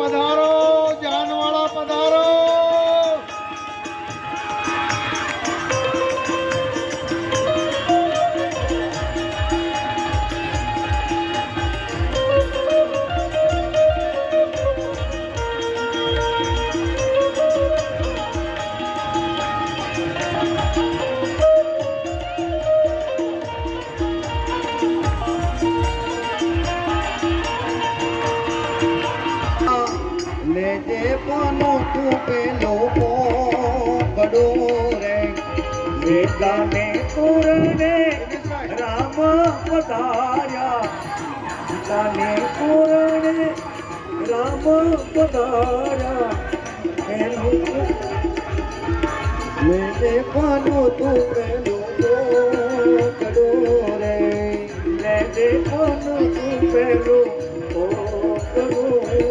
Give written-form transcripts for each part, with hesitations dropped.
પધારો જાનવાળા પધારો. લેજે પનો તું પેલો પડો રે વેદાને તોરણે રામ પધાર્યા, સીતાને તોરણે રામ પધાર્યા. લેજે પનો તું પેલો પડો રે લેજે પનો તું પેલો પડો રે.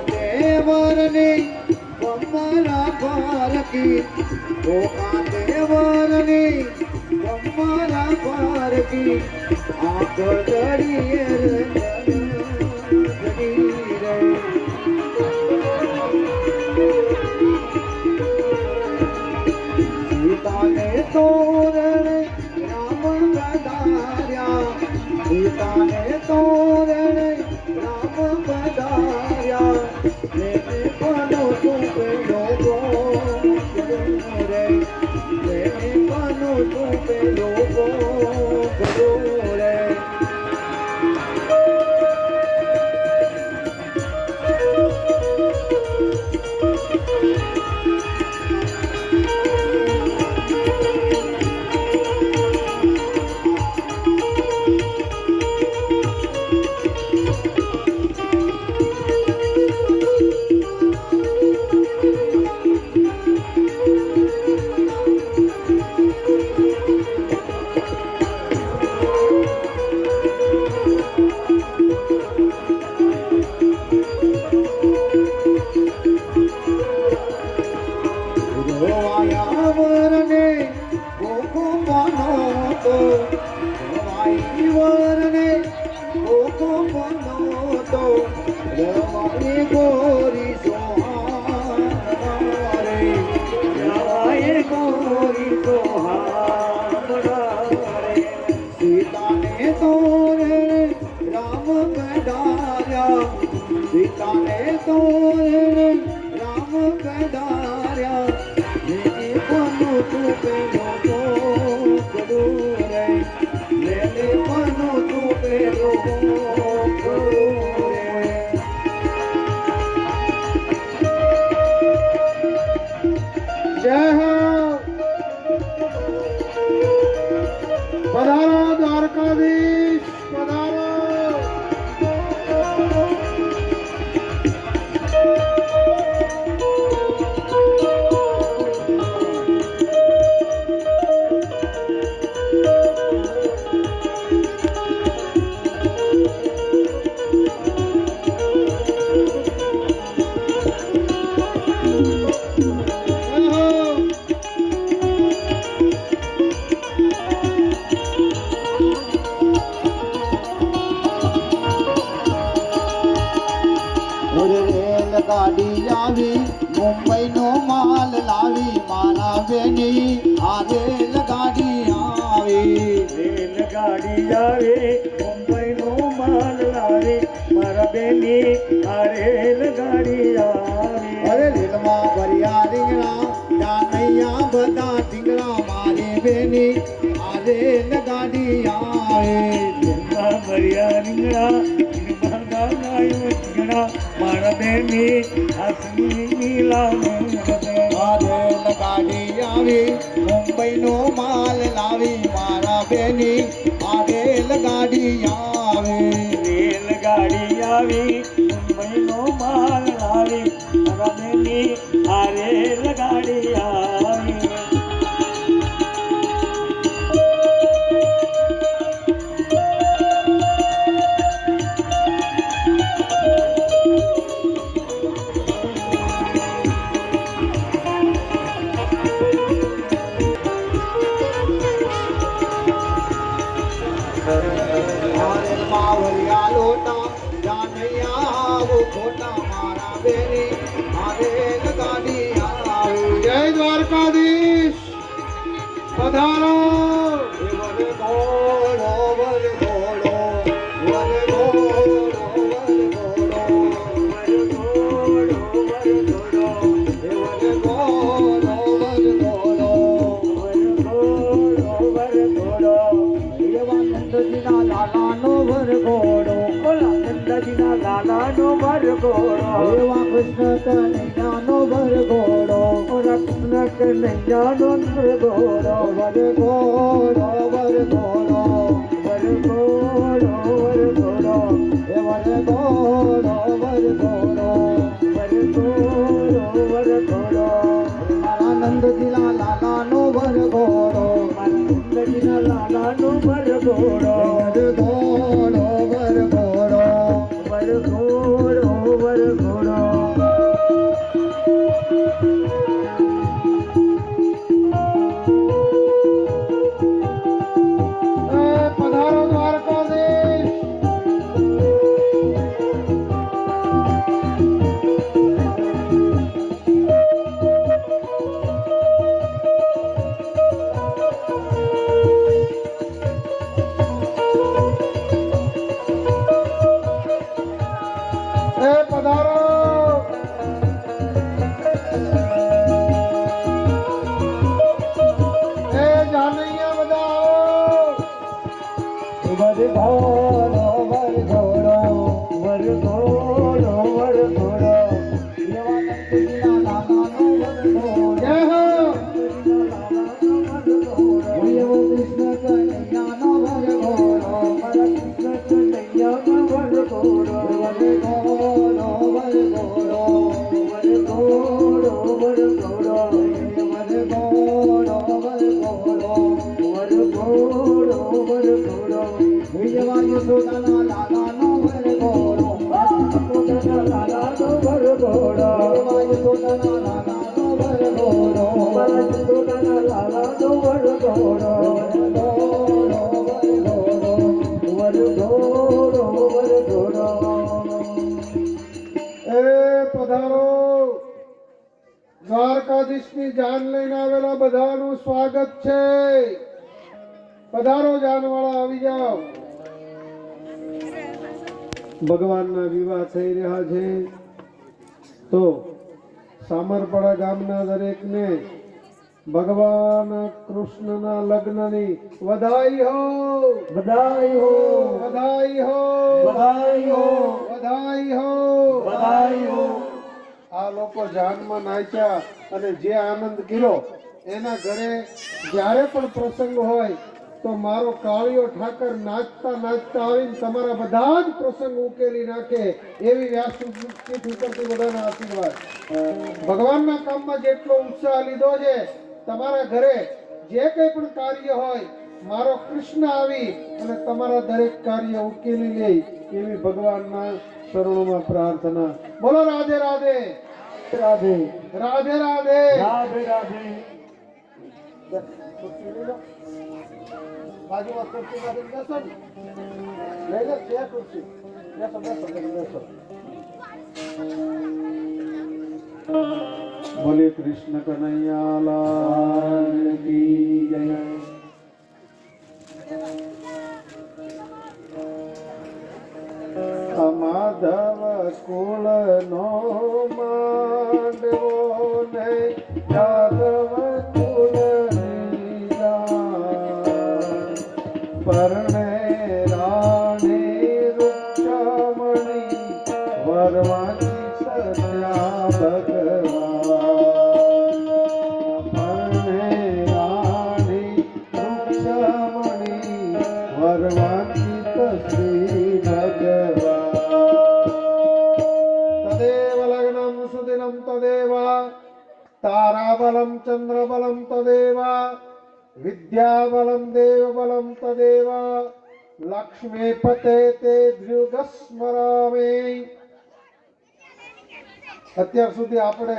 દેવરની બમ્મરા પારકી, ઓકા દેવરની બમ્મરા પારકી, આંખ જડીએ જડી રે. સીતાને તોરણે રામ પધાર્યા, સીતાને તોરણે રામ પધાર્યા. લેજે પનો તું પેલો રે, લેજે પનો તું પેલો રે. રોવાયા વરને કોકો પાનો તો, રોવાઈ વરને કોકો પાનો તો, રવાઈ ગોરી સોહારે, જવાય ગોરી સોહામણા રે. સીતાને તોરણે રામ પધાર્યા, સીતાને તોરણે રામ પધાર્યા. લેજે પનો તું પેલો પડો રે, લેજે પનો તું પેલો પડો રે. જય હો. પધારો દ્વારકાધીશ પધારો. રેલગાડી આવી મુંબઈનો માલ લાવી, મારા બેની આ રેલગાડી આવી. રેલગાડી આવે મુંબઈનો માલ લાવે, મારા બેની આ રેલગાડી આવે. અરે રેલમાં ભર્યા રીંગણા, જાનૈયા બધા ઢીંગણા, મારી બેની આ રેલગાડી આવે. જેમાં ભર્યા રીંગણા, જેમાં ગાનાયું રીંગણા, મારા બેની હાથની નીલામણ. આ રેલગાડી આવી મુંબઈનો માલ લાવી, મારા બેની આ રેલગાડી આવે. રેલગાડી આવી મુંબઈનો માલ લાવી, મારા બેની આ રેલગાડી આવી. છોટા મારા બેરી મારે ગાડી આવે જય દ્વારકાધીશ પધારો વર ઘોડો વર ઘોડો વર ઘોડો વર ઘોડો વર ઘોડો વર ઘોડો વર ઘોડો વર ઘોડો વર ઘોડો એવા નંદજીના લાલાનો વર ઘોડો બોલા નંદજીના લાલાનો વર ઘોડો એવા કૃષ્ણ કનૈયાનો વર ઘોડો કૃષ્ણ કનૈયાનો વર ઘોડો વર ઘોડો વર ઘોડો વર ઘોડો વર ઘોડો એ વર ઘોડો વર ઘોડો વર ઘોડો વર ઘોડો મારા નંદજીના લાલાનો વર ઘોડો મારા નંદજીના લાલાનો વર ઘોડો વર ઘોડો વર ઘોડો વર ઘોડો વર ઘોડો પધારો દ્વારકાધીશ પધારો જાનૈયા બધા વર ઘોડો વર ઘોડો વર ઘોડો વર ઘોડો એવા નંદજીના લાલાનો વર ઘોડો જય હો એવો કૃષ્ણ કનૈયાનો વર ઘોડો મારા કૃષ્ણ કનૈયાનો વર ઘોડો વર ઘોડો વર ઘોડો વર ઘોડો વર ઘોડો વર ઘોડો વર ઘોડો વર ઘોડો વર ઘોડો એવા યશોદાના લાલાનો વર ઘોડો પોતાના લાલાનો વર ઘોડો એવા યશોદાના લાલાનો વર ઘોડો મારા પોતાના લાલાનો વર ઘોડો વર ઘોડો વર ઘોડો એ પધારો દ્વારકાધીશની જાન લઈને આવેલા બધાનું સ્વાગત છે પધારો જાનવાળા આવી જાઓ ભગવાનના વિવાહ થઈ રહ્યા છે તો સામરપડા ગામના દરેકને ભગવાન કૃષ્ણના લગ્નની વધાઈ હો બધાઈ હો વધાઈ હો બધાઈ હો વધાઈ હો બધાઈ હો આ લોકો જાનમાં નાચ્યા અને જે આનંદ કર્યો એના ઘરે જ્યારે પણ પ્રસંગ હોય તો મારો કાળિયો ઠાકર નાચતા નાચતા આવીને તમારા બધા જ પ્રસંગ ઉકેલી નાખે એવી વ્યાસપીઠ ઉપરથી બધાના આશીર્વાદ ભગવાનના કામમાં જેટલો ઉત્સાહ લીધો છે તમારા ઘરે જે કંઈ પણ કાર્ય હોય મારો કૃષ્ણ આવી અને તમારા દરેક કાર્ય ઉકેલી લે એવી ભગવાનના શરણોમાં પ્રાર્થના બોલો રાધે રાધે રાધે રાધે રાધે રાધે રાધે બાજુમાં ખુરશી કાઢીને બેસો ને. લઈ લે છે ખુરશી બેસો બેસો બેસો બોલે કૃષ્ણ કનૈયા લાલ કી જય માધવ કુળ નો માંડવો ને યાદવ કુળ પરણે રાણી રૂક્ષમણી વરવાની સત્યા ભગવાન પરણે રાણી રૂક્ષમણી વરવાની શ્રી ભગવાન તદેવ લગ્નમ સુદિનમ તદેવ તારાબલમ ચંદ્રબલમ તદેવ વિદ્યાબલમ દેવબલમ તદેવ લક્ષ્મીપતે તે ધ્રુગસ્મરામે અત્યાર સુધી આપણે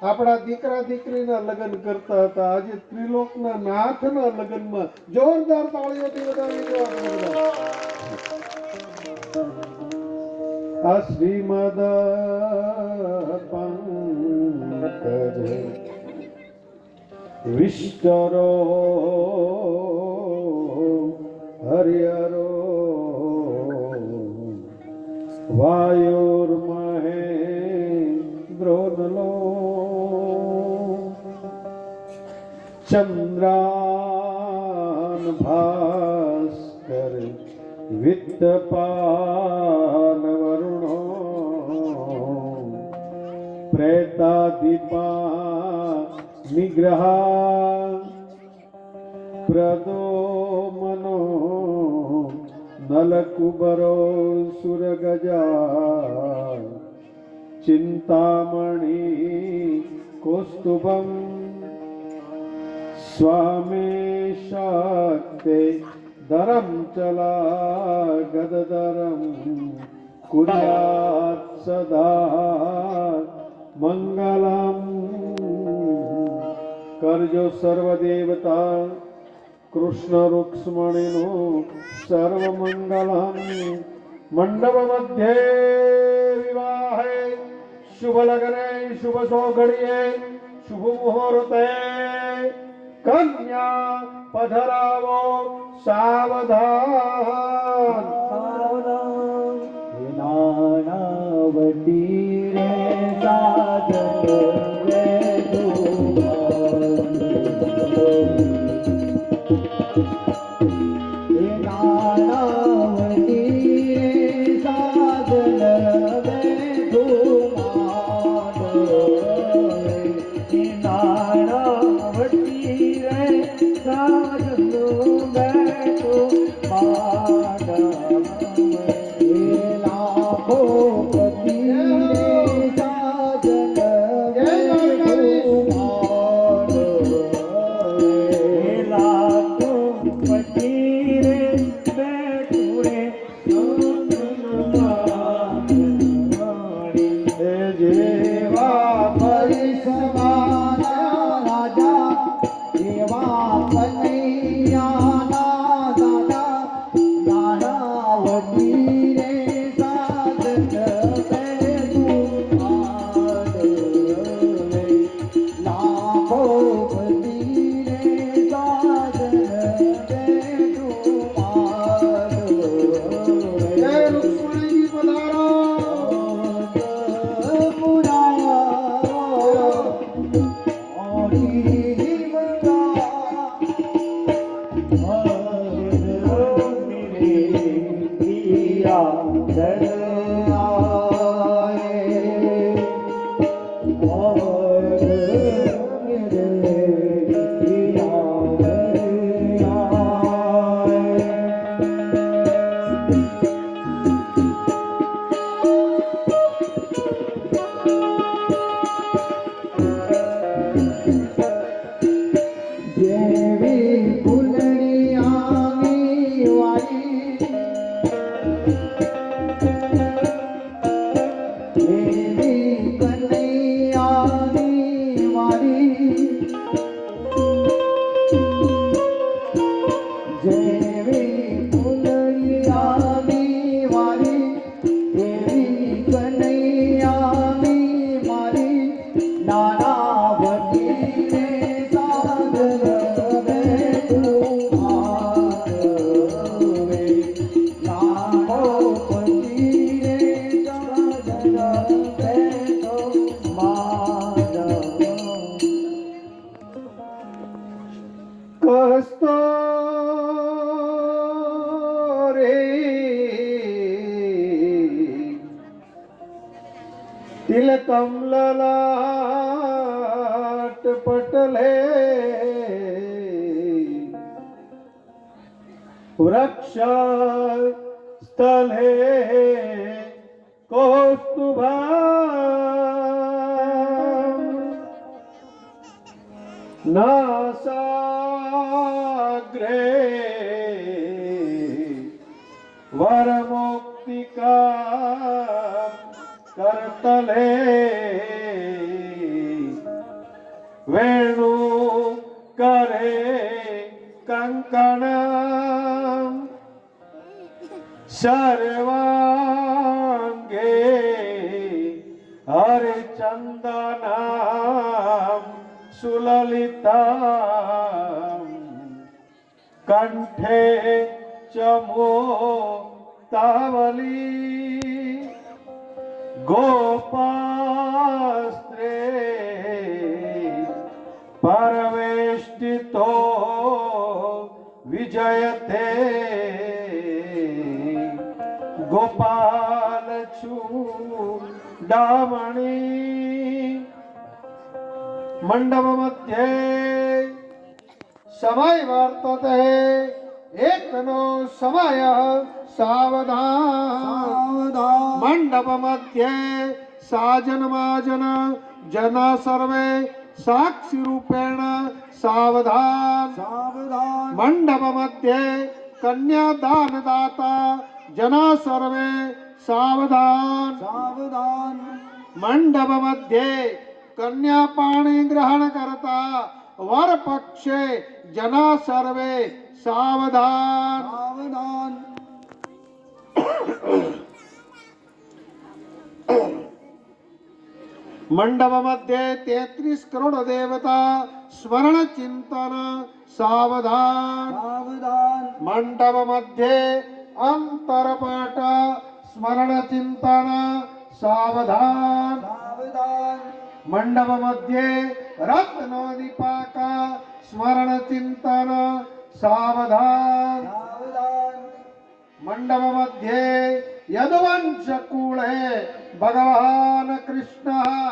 આપણા દીકરા દીકરીના લગ્ન કરતા હતા આજે ત્રિલોકના નાથના લગ્નમાં જોરદાર તાળીઓથી વધાવી દો આપણે બધા. આ શ્રીમદ પંકજ વિષ્ટરો હરિહરો વાયુર્મહેન્દ્રોનલો ચંદ્રાન ભાસ્કર વિત્તપાન વરુણો પ્રેતાદીપા નિગ્રહા પ્રદોમનો નલકુબરો સુરગજા ચિંતામણી કૌસ્તુભમ સ્વામી શક્તે ધરમ ચલા ગદધરમ કુર્યાત સદા મંગલમ કરજો સર્વ દેવતા કૃષ્ણ રૂક્ષ્મણીનું સર્વ મંગલમ મંડપ મધ્યે વિવાહે શુભ લગ્ને શુભ સોઘડીએ શુભ મુહૂર્તે કન્યા પધરાવો સાવધાન નાનાવતી રે સાધન રે નાનાવતી સાધન રે નાનાવતી રે સાધન બેઠો तिलकम ललाट पटले वृक्ष स्थले कौस्तुभा नासाग्रे वरमुक्तिका करतले वेणु करे कंकण सर्वांगे હરિચંદનામ સુલલિતામ કંઠે ચમો તાવલી ગોપાસ્ત્રે પરવેષ્ટિતો વિજયતે ગોપાલ ચૂડામણી મંડપ મધ્યે સમય વર્તતે એકનો સમય સાવધાન મંડપ મધ્યે સાજન માજન જના સર્વે સાક્ષી રૂપેણ સાવધાન મંડપ મધ્યે કન્યાદાન દાતા જના સર્વે સાવધાન મંડપ મધ્યે કન્યા પાણી ગ્રહણ કરતા વર પક્ષે જના સર્વે સાવધાન મંડપ મધ્યે 33 કરોડ દેવતા સ્મરણ ચિંતન સાવધાન મંડપ મધ્યે અંતરપાટ સ્મરણ ચિંતન સાવધાન મંડપ મધ્યે રત્નો દીપાક સ્મરણ ચિંતન સાવધાન મંડપ મધ્યે યદુવંશ કુળે ભગવાન કૃષ્ણ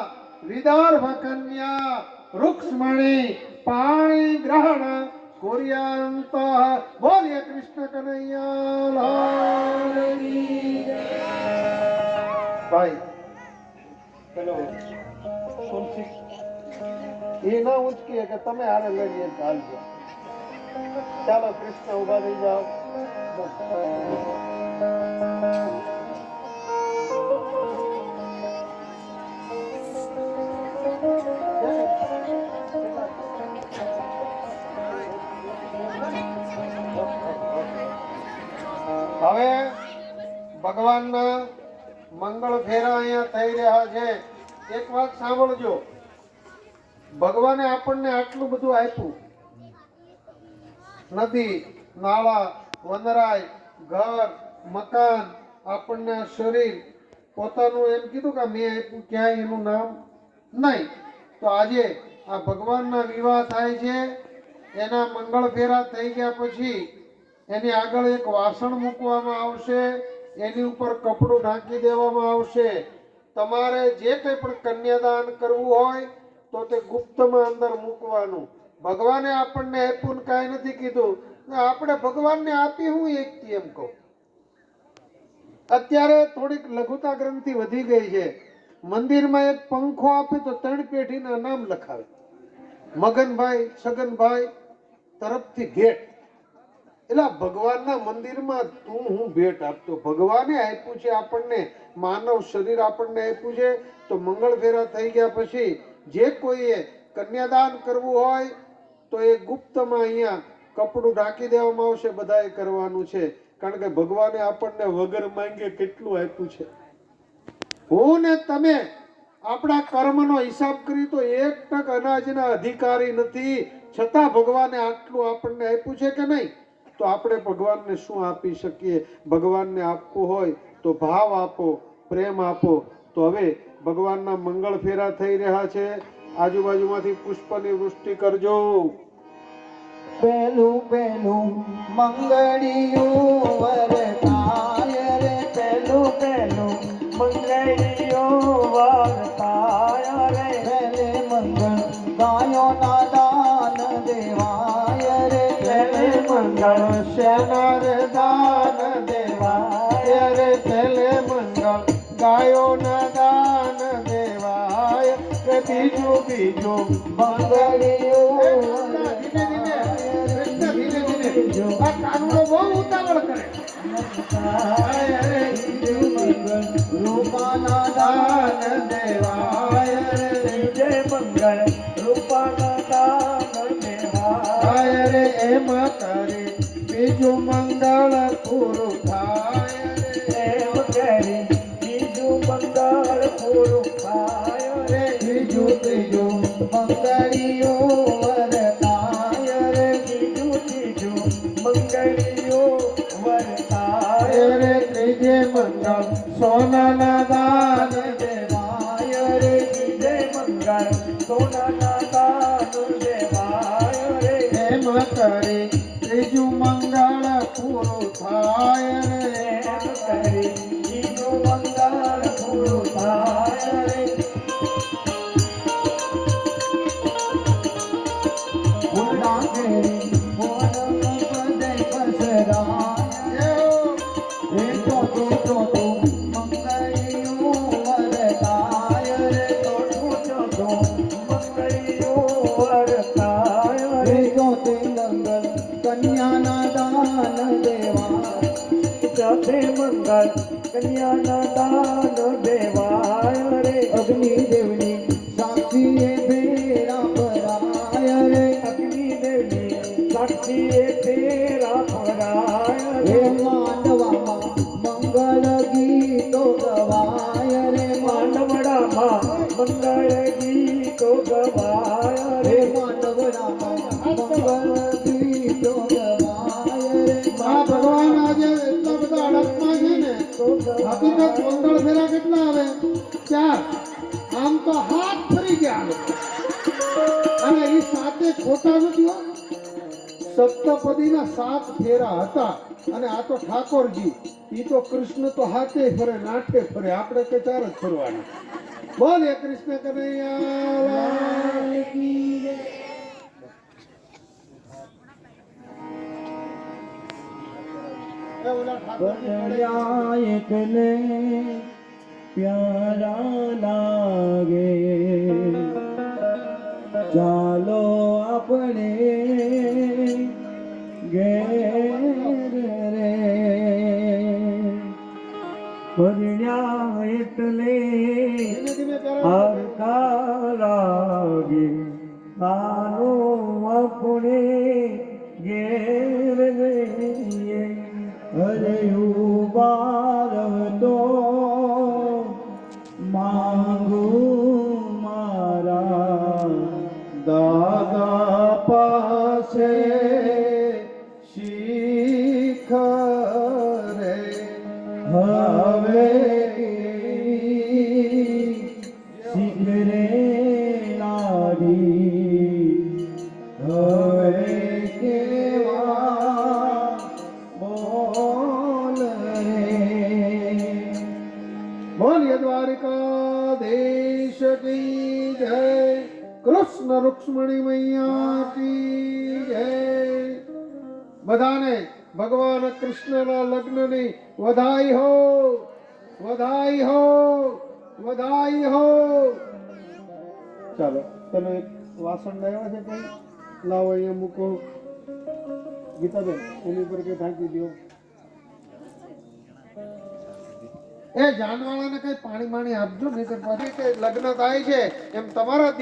વિદર્ભ કન્યા રૂક્ષ્મણી પાણી ગ્રહણ કુર્યાંત બોલ્ય કૃષ્ણ કનૈયા લાલ કી જય. ભાઈ પેલો તુલસી એ ના ઉચકીએ કે તમે હારે લડીએ ચાલજો. ચાલો કૃષ્ણ ઉભા થઈ જાઓ. હવે ભગવાનના મંગળ ફેરા અહીંયા થઈ રહ્યા છે. એક વાત સાંભળજો, ભગવાને આપણને આટલું બધું આપ્યું, નદી નાળા વનરાય ઘર મકાન આપણને શરીર પોતાનું એમ કીધું કે મેં આપ્યું, ક્યાંય એનું નામ નહીં. તો આજે આ ભગવાનના વિવાહ થાય છે, એના મંગળ ફેરા થઈ ગયા પછી એની આગળ એક વાસણ મૂકવામાં આવશે, એની ઉપર કપડું ઢાંકી દેવામાં આવશે. તમારે જે કંઈ પણ કન્યાદાન કરવું હોય તો તે ગુપ્તમાં અંદર મૂકવાનું. ભગવાને આપણને આપ્યું ને કાંઈ નથી કીધું, આપણે ભગવાનને આપી હું એકથી એમ કહું. અત્યારે થોડીક લઘુતા ગ્રંથિ વધી ગઈ છે. મંદિરમાં એક પંખો આપે તો 3 પેઢીના નામ લખાવે. મગનભાઈ છગનભાઈ તરફથી ભેટ. એટલે ભગવાનના મંદિરમાં તું હું ભેટ આપતો. ભગવાને આપ્યું છે આપણને, માનવ શરીર આપણને આપ્યું છે. તો મંગળ ફેરા થઈ ગયા પછી જે કોઈએ કન્યાદાન કરવું હોય તો એ ગુપ્તમાં અહીંયા કપડું ઢાંકી દેવામાં આવશે. બધાએ કરવાનું છે, કારણ કે ભગવાને આપણને વગર માંગે કેટલું આપ્યું છે. હું ને તમે આપણા કર્મનો હિસાબ કરી તો 1 ટક અનાજના અધિકારી નથી, છતાં ભગવાને આટલું આપણને આપ્યું છે કે નહીં? તો આપણે ભગવાનને શું આપી શકીએ? ભગવાનને આપવું હોય તો ભાવ આપો, પ્રેમ આપો. તો હવે ભગવાનના મંગળ ફેરા થઈ રહ્યા છે. આજુબાજુમાંથી પુષ્પની વૃષ્ટિ કરજો. પેલું પેલું મંગળિયું વરતાય રે, પેલું પેલું મંગળિયું વરતાય રે, પેલે મંગળ ગાયોના દાન દેવાય રે, પેલે મંગળ શેના રે દાન દેવાય રે, પેલે મંગળ ગાયોના દાન દેવાય રે, બીજું બીજું મંગળિયું આ કાનુડો બહુ ઉતાવળ કરે. રૂપાના દાન દેવાય રે, જય મંગળ રૂપાના દાન દેવાય રે, એમાં કરે બીજું મંગળ પૂરું થાય રે, એમ કરી બીજું મંગળ પૂરું થાય વરતાય રે ફૂલડા કેરી મોર પદે પસરાય રે તો મંગળિયું વરતાય રે તો મંગળિયું વરતાય રે જોતે મંગલ કન્યાના દાન દેવા જોતે મંગલ કન્યાના દાન દેવાય રે અગ્નિદેવની સાક્ષીએ ભેરા ભરાય રે અગ્નિદેવની સાક્ષીએ ભેરા ભરાય રે માનવામાં મંગળ ગીતો ગવાય રે માનવડામાં મંગળ ગીતો ગવાય રે માનવડામાં મંગળ ગીતો ગવાય રે આ ભગવાન આજે એટલા બધા અડપમાં છે ને હકીકત મંગળ ફેરા કેટલા આવે 4 આમ તો હાથ ફરી ગયા આવે અને એ સાતે ખોટા નથી હો સપ્તપદીના 7 ફેરા હતા અને આ તો ઠાકોરજી ઈ તો કૃષ્ણ તો હાથે ફરે નાઠે ફરે આપણે કે 4 જ ફરવાના બોલ હે કૃષ્ણ કનૈયા લાલ કી જય એ ઓલા ઠાકોરજી બનયા એકને પ્યારા લાગે ચાલો આપણે ઘેર રે બનયા એટલે ધીમે ધીમે પહેરા હરકા લાગે ચાલો આપણે ઘેર રહીએ અરે ઉબાર તો માંગુ મારા દાદા પાસે શીખ રે હવે શીખરે લાડી હવે કેવા બોલ રે બોલીએ દ્વારિકાધીશ કી જય કૃષ્ણ રૂક્ષ્મણી મૈયા કી જય બધાને ભગવાન કૃષ્ણના લગ્નની વધાઈ હો વધાઈ હો વધાઈ હો ચાલો તમે એક વાસણ લાવ્યા છે કઈ લાવો અહીંયા મૂકો ગીતાબેન એની પર કે ઢાંકી દો એ જાનવાળાને કઈ પાણી માણી આપજો નહીં તો પછી કે લગ્ન થાય છે એમ તમારા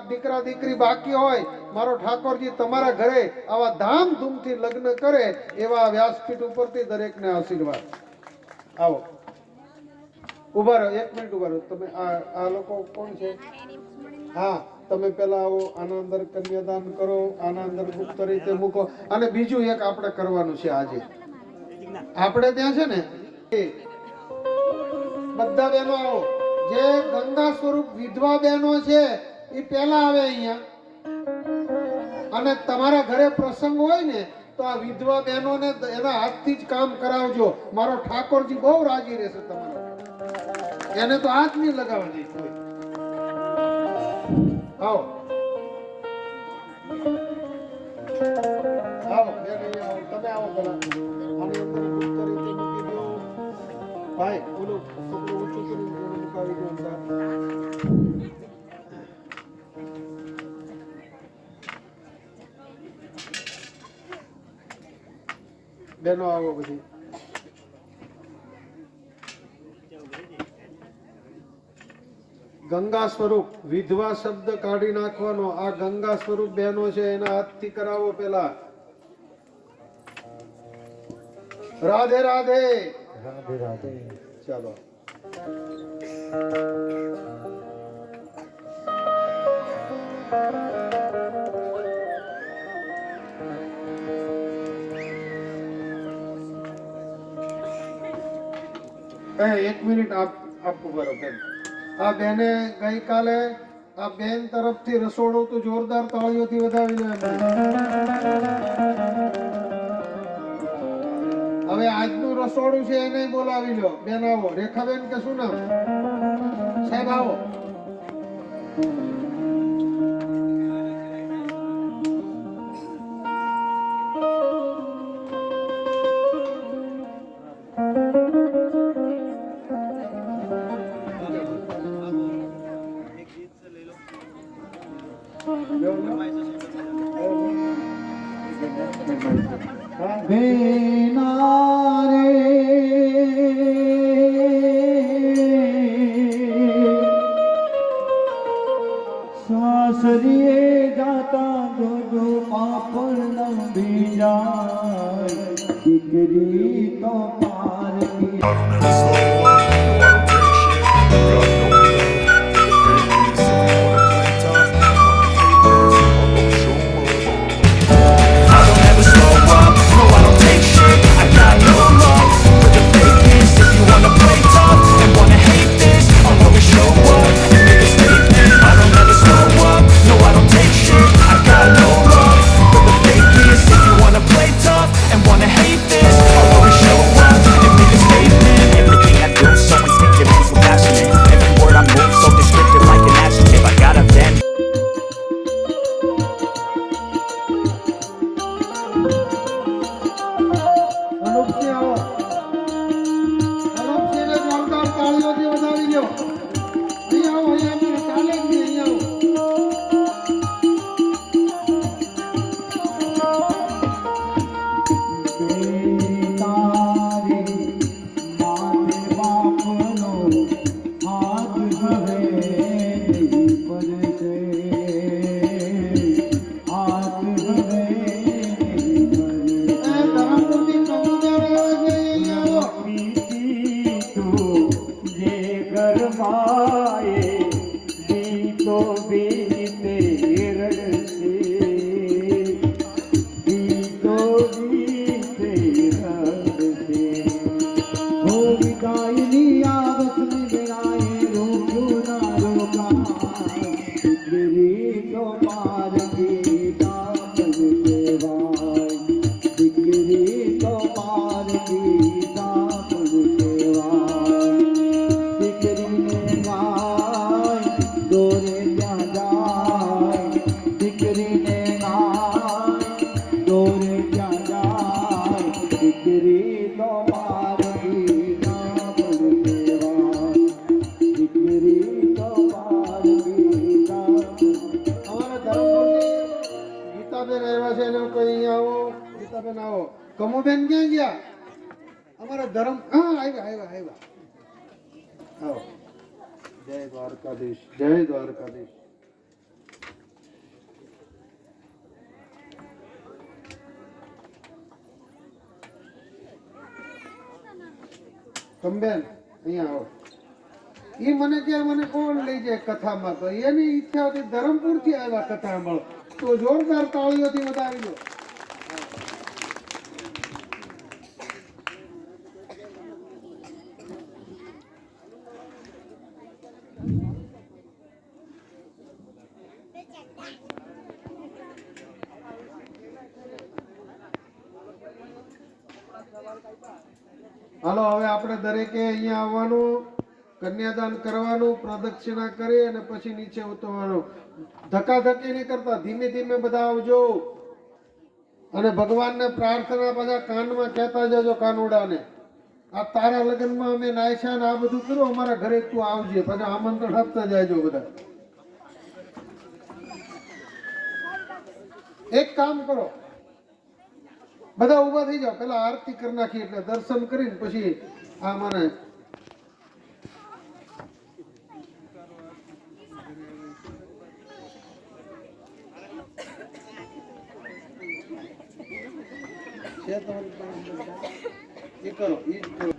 દીકરા દીકરી બાકી હોય મારો ઠાકોરજી તમારા ઘરે આવા ધામધૂમથી લગ્ન કરે એવા વ્યાસપીઠ ઉપરથી દરેકને આશીર્વાદ આવો ઉભા રહો 1 મિનિટ ઉભા રહો તમે આ લોકો કોણ છે હા તમે પેલા આવો આના અંદર કન્યાદાન કરો આના અંદર ગુપ્ત રીતે મૂકો અને બીજું એક આપણે કરવાનું છે આજે આપણે ત્યાં છે ને બધા બહેનો આવો જે ગંગા સ્વરૂપ વિધવા બહેનો છે એ પહેલા આવે અહીંયા અને તમારા ઘરે પ્રસંગ હોય ને તો આ વિધવા બહેનોને એના હાથથી જ કામ કરાવજો મારો ઠાકોરજી બહુ રાજી રહેશે તમારા એને તો હાથ નહીં લગાવવા દે કોઈ આવો આવો બેન અહીંયા આવો તમે આવો પેલા આની અંદર ગુપ્ત રીતે મૂકી દો ભાઈ ઓલું કપડું ઊંચું કરીને મુકાવી દો અંદર બેનો આવો બધી ગંગા સ્વરૂપ વિધવા શબ્દ કાઢી નાખવાનો આ ગંગા સ્વરૂપ બહેનો છે એના હાથથી કરાવો પેલા રાધે રાધે રાધે રાધે ચાલો એક મિનિટ આપવું બરોબર આ બેને ગઈકાલે આ બેન તરફથી રસોડું તો જોરદાર તાળીઓથી વધાવી લો એમને. હવે આજનું રસોડું છે એને બોલાવી લો બેન આવો રેખાબેન કે શું નામ સાહેબ આવો. સાસરીએ જાતા જોજો પાપડ લંબી જાય દીકરી તો પારકી I don't ever slow up, no I don't take shit. Got no love for the fakeness. If you wanna play tough, wanna hate this, I'm gonna show up. I don't ever slow up, no I don't take shit. I got no love for the fakeness. If you wanna play tough and wanna hate this, I'll always show up and make a statement. I don't ever slow up, no I don't take shit. I got no love for the fakeness. If you wanna play tough and wanna hate this, I'll always show up and make a statement. Everything I do so instinctive and so passionate. Every word I move so descriptive like an adjective. I got a vent. Anupsinh આવો. અનુપસિંહને જોરદાર તાળીઓથી વધાવી લ્યો. અહીં આવો, અહીં આવો. ચાલે જ નહીં, અહીં આવો. તારી માથે બાપનો હાથ હવે પડશે હાથ હવે એ ધરમપુરથી કબૂતર આવે છે, અહીં આવો. પીતી તું જે ગરમાએ ગીતો બીતે રડશે ગીતો બીતે રડશે હો વિદાયની આવસની વેળાએ રોક્યું ના રોકાય દીકરી તો પારકી દામન કહેવાય દીકરી તો પારકી દામન કહેવાય દીકરીને ગાય દોરે ત્યાં જાય દીકરીને ગાય દોરે ત્યાં જાય દીકરી તો પારકી દામન કહેવાય દીકરી તો પારકી દામન અમારા ધરમપુરની ગીતાબેન આવ્યા છે, એને કોઈ અહીં આવો. ગીતાબેન આવો. કમુબેન ક્યાં ગયા? અમારા ધર્મ હા આવ્યા. આવો. જય દ્વારકાધીશ, જય દ્વારકાધીશ. કમબેન અહીંયા આવો. ઈ મને કે મને કોણ લઈ જાય કથામાં, તો એની ઈચ્છા હતી ધરમપુરથી આવ્યા કથા સાંભળો. તો જોરદાર તાળીઓથી વધાવી દો. હાલો, હવે આપણે દરેકે અહીંયા આવવાનું, કન્યાદાન કરવાનું, પ્રદક્ષિણા કરી અને પછી નીચે ઉતરવાનું. ધક્કાધક્કી નહીં કરતા, ધીમે ધીમે બધા આવજો. અને ભગવાનને પ્રાર્થના બધા કાનમાં કહેતા જજો, કાનુડાને આ તારા લગ્નમાં અમે નાયસા ને આ બધું કરો, અમારા ઘરે તું આવજે. પછી આમંત્રણ આપતા જાયજો બધા. એક કામ કરો, બધા ઊભા થઈ જાઓ. પેલા આરતી કરી નાખી એટલે દર્શન કરીને પછી આ મને છે તમારી પાસે એ કરો, એ જ કરો.